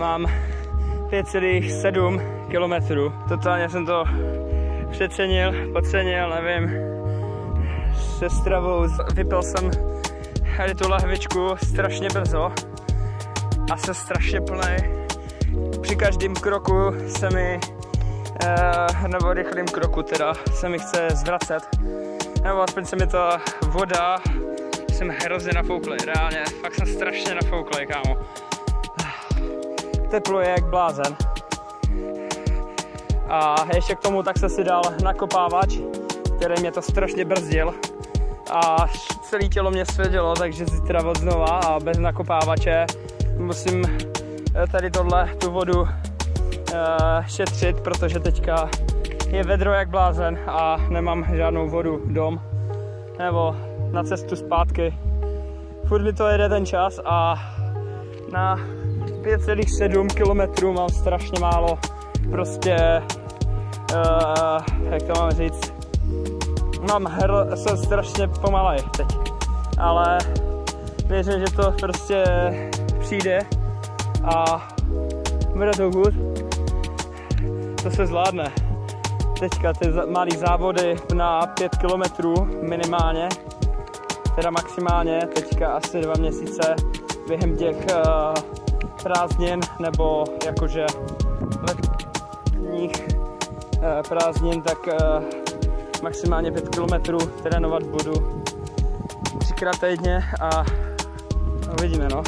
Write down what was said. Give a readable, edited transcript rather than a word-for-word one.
mám 5,7 kilometrů. Totálně jsem to přecenil, podcenil, nevím, se stravou. Vypil jsem tady tu lahvičku strašně brzo a jsem strašně plný. Při každém kroku se mi, nebo rychlým kroku teda, se mi chce zvracet. Nebo aspoň se mi ta voda, jsem hrozně nafouklý, reálně, fakt jsem strašně nafouklý, kámo. Teplo je jak blázen. A ještě k tomu tak jsem si dal nakopávač, který mě to strašně brzdil. A celé tělo mě svědělo, takže zítra od znova a bez nakopávače musím tady tu vodu šetřit, protože teďka je vedro jak blázen a nemám žádnou vodu dom nebo na cestu zpátky. Furt mi to jede ten čas a na 5,7 kilometrů mám strašně málo, prostě, jak to mám říct, jsem strašně pomalej teď, ale věřím, že to prostě přijde a bude to good, to se zvládne. Teďka ty malé závody na 5 kilometrů minimálně, teda maximálně, teďka asi 2 měsíce během těch prázdnin, nebo jakože letních prázdnin, tak maximálně 5 kilometrů trénovat budu 3krát týdně a uvidíme, no.